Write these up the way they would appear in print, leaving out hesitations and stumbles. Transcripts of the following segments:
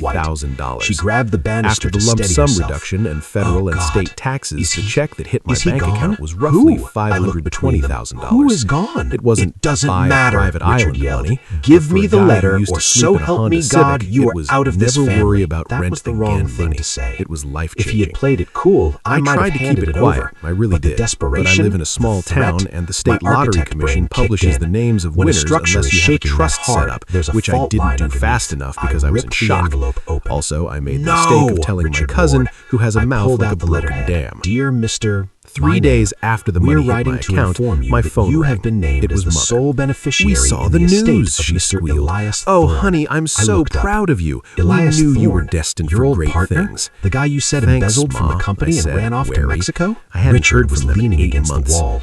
white. $20,000. She grabbed the banister After the to lump steady sum herself. reduction and federal and God. state taxes, Is the he- check that hit my is he bank gone? account was roughly Who? I looked between them. $520,000. Who is gone? It wasn't It doesn't buy a matter, private Richard island yelled. money. Give But for me a the guy who letter, used or to sleep so in a help Honda me Civic, God, you it are was out of this never family. worry about That rent was the wrong again thing money. to say. It was If life-changing. he had played it cool, I might tried have to keep handed it it quiet. over. I really But the did. desperation, But I live in a small the threat, town, and the my state lottery architect commission brain kicked publishes in. the names of When a winners structure unless is you have a shaking that trust set hard, up, there's a which I fault didn't line do underneath. fast enough because I was in ripped the shock. envelope open. Also, I made the No, mistake of telling my Richard cousin, roared. who has a I mouth pulled like a out the broken letterhead. dam. Dear Mr. 3 days after the We're money hit writing my to account, inform you my that phone you rang. have been named It as was the Mother. sole beneficiary We saw in the estate news, of she Mr. squealed. Elias Oh, Thorne. honey, I'm I so looked up. proud of you. Elias We knew you were Thorne, destined your for old great partner? things. The guy you said Thanks, embezzled from Ma, the company I and said, ran off to wary. Mexico? I hadn't Richard heard was from them in leaning 8 against months. the wall,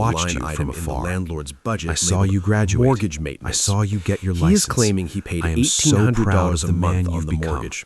watched line you item from in the afar. landlord's budget. I saw labeled you graduate. Mortgage I maintenance. saw you get your He license. is claiming he paid I am so $1,800 proud of a the man month on you've the become. mortgage.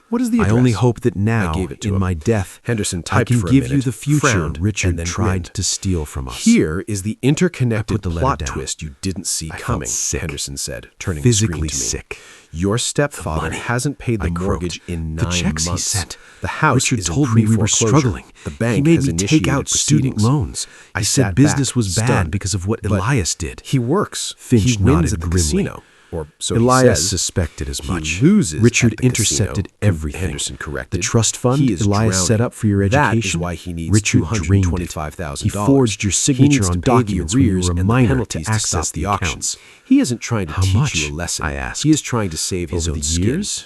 What is the I address? only hope that now, I gave it to in him. my death, Henderson I typed can for a give minute, you the future frowned, Richard and then tried grinned. to steal from us. Here is the interconnected I put the letter plot down. twist you didn't see I felt coming, sick. Henderson said, turning Physically the screen to me. sick. Your stepfather money. hasn't paid the I croaked. mortgage in 9 The checks months. he sent. The house Richard is in told me we were pre-foreclosure. struggling. The bank he made has me take initiated out student proceedings. loans. I He sat said business back, was bad stunned. because of what But Elias did. He works. Finch he wins nodded at the grimly. casino. Or so Elias he says. suspected as He much. loses Richard at the intercepted casino. everything. Henderson corrected. The trust fund He is Elias set drowning. up for your education. That is why he needs Richard dreamed it. $225,000. He forged your He signature needs on to pay the documents when you arrears were a and the minor penalties to to access stop the the accounts. auctions. He isn't trying to How teach much? you a lesson. I asked. He is trying to save his Over own the skin. years?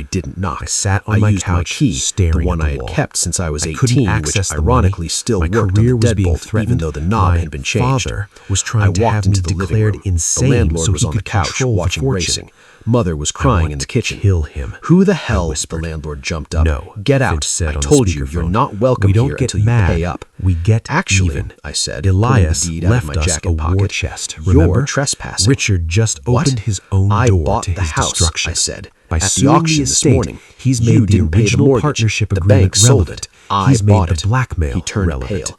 I didn't knock. I sat on my used my couch, key, staring the one at the I had wall. kept since I was I couldn't 18, access which the ironically money. still My worked career on the was being deadbolt, threatened. even though the knob My had been changed. father was trying to I walked have me into the living declared room. insane The landlord so was he on the could couch control the watching fortune. racing. Mother was I crying want in the to kitchen. kill him. Who the hell? The whispered. landlord jumped up. No, Get out. Finch said I on the told you, you're speakerphone. not welcome We don't here get until mad. you pay up. We get Actually, even. I said, Elias pulling the deed out of left my us jacket a pocket. war chest. You're Remember? trespassing. Richard just What? opened his own I door bought to the his house, destruction. I said. By At the suing auction the this estate, morning. he's You made the didn't pay the original mortgage. partnership The agreement bank sold relevant. it. I He's made bought the it. blackmail He turned relevant. pale.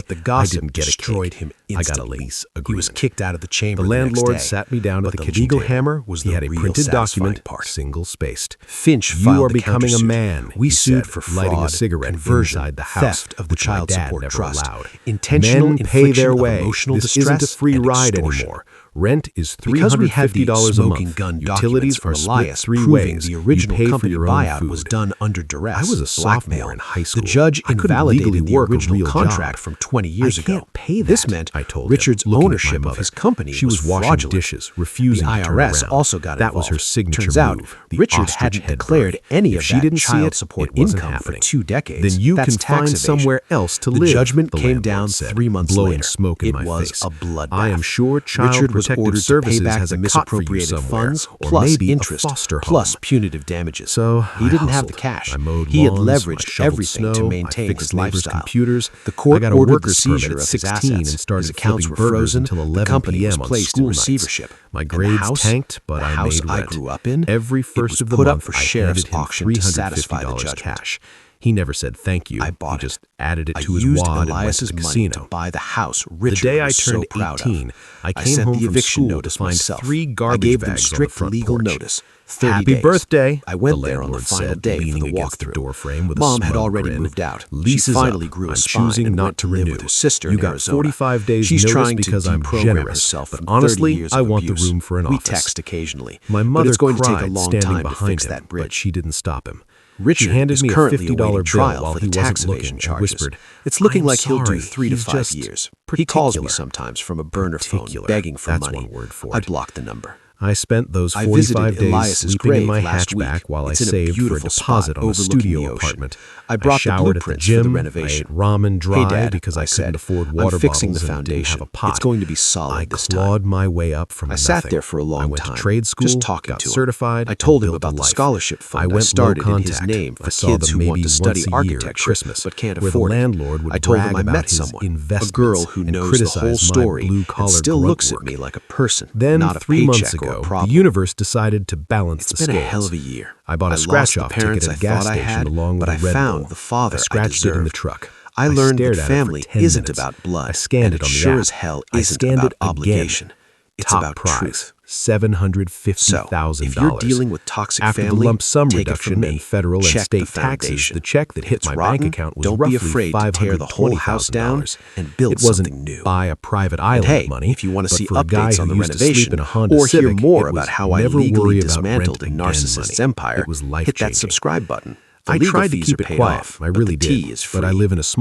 But the gossip didn't get a destroyed cake. him I got a instantly. lease He was agreement. kicked out of the chamber The the next landlord day. sat me down But at the the kitchen legal table. hammer was He the had a real printed satisfying document, part. single-spaced. Finch You filed are the becoming a countersuit. man, We he sued said, for lighting a fraud, cigarette conversion, inside the house, theft of the which my child dad support never trust, allowed. intentional Men pay infliction their of way. emotional This distress isn't a free and ride extortion. anymore. Rent is Because we had the $350 a smoking month. gun Utilities documents from are split Elias 3 proving ways. the original you pay company for your buyout own was food. done under duress. I was a sophomore blackmail. in high school. The judge I couldn't invalidated legally the work a original real contract job. from 20 years I ago. can't pay This that, meant I told Richard's him, looking at my ownership of mother. his company She was washing fraudulent. dishes, refusing the to turn IRS around. also got That was her involved. signature Turns out move, the Richard ostrich hadn't head declared bird. any If of she that didn't see child it, support it wasn't income happening. for 2 decades. Then you That's can tax find evasion. somewhere else to the live. judgment the came landlord down said, 3 months blowing later. smoke in It my was face. a bloodbath. I am sure Child Richard was Protective ordered to Services pay back has the a cot for you misappropriated somewhere, funds or plus maybe interest a foster home. plus punitive damages. So he I didn't have the hustled. cash. I mowed He had lawns, I leveraged shoveled everything snow, to I maintain fixed his neighbors' lifestyle. computers. The court I got a ordered the worker's permit seizure at of his 16 assets. and started His accounts flipping were burgers frozen. until The 11 company was p.m. on placed school in nights. receivership. My And the grades house, tanked, but the I house made I rent. grew up in, Every it first was of the put up month, for I sheriff's handed him auction to satisfy the $350 judgment. cash. He never said thank you. I bought he it. just added it I to his used wad and went to Elias's the money casino. to buy the house The Richard day I was turned so proud 18, of. I came sent home the from eviction school to notice find myself. 3 I garbage gave them bags on the strict front legal porch. notice. 30 Happy days. birthday, I went the there on the landlord final said, day for leaning the against the walkthrough. doorframe with a Mom had smug already grin. moved out. Lease She is finally up. grew a I'm spine choosing and not went to to live renew. with her sister You in got Arizona. 45 days She's notice trying because to I'm deprogram generous, herself but from honestly, 30 years I of want the abuse. room for an We office. text occasionally. My but mother it's going to take cried a long standing time to behind fix him, that but bridge. she didn't stop him. Richard She handed is me a currently $50 awaiting bill trial while for he the wasn't tax looking evasion and charges. whispered, It's looking "I'm like he'll do sorry, 3 to he's 5 just years. He calls me particular." sometimes from a burner phone Particular. begging for That's money. one word for I it. blocked the number. I spent those I 45 visited days Elias's sleeping in grave my last week. hatchback while It's I in a saved for a beautiful deposit spot on a overlooking studio the ocean. apartment. I brought the showered at the blueprints for the gym. renovation. I ate ramen dry Hey, Dad, because I couldn't said, afford water I'm fixing the bottles and didn't foundation. have a pot. It's going to be solid I this clawed time. my way up from I nothing. sat there for a long I went time, to trade school, just talking got to him. certified, I told and him built a about the life. scholarship fund I went started low in his contact. name for I saw kids them who want maybe to study once a year at architecture Christmas, but can't where afford the it. landlord would I told brag him I about met his someone, a investments girl who and knows the criticize whole my story and blue-collar still grunt looks at work. me like a person, Then, not a 3 months paycheck or a ago, the problem. universe decided to balance It's the been scales. a hell of a year. I bought a lost scratch-off the ticket parents at a I gas thought I station had, along with but a I Red found Bull. the father I scratched I it in the deserved. truck. I learned stared that at it for family 10 isn't minutes. about blood. I scanned and it on the sure app. as hell I isn't scanned about it again. obligation. It's Top about prize, truth. $750,000. So, if you're dealing with toxic After family, the lump sum take it reduction from me. in federal and Check the state taxes, foundation. the check that If hit it's my rotten, bank account was don't roughly be afraid to tear the whole house down $520,000. and build It wasn't something new. buy a private island And hey, money, if you want to but see for a guy updates who on the used to sleep renovation in a Honda or hear Civic, more it was about how I never legally worry about dismantled a rent narcissist's again empire, It was hit that life-changing. subscribe button. The I legal tried to fees keep are it paid quiet. off, I but really the tea did. is But I free. live in a small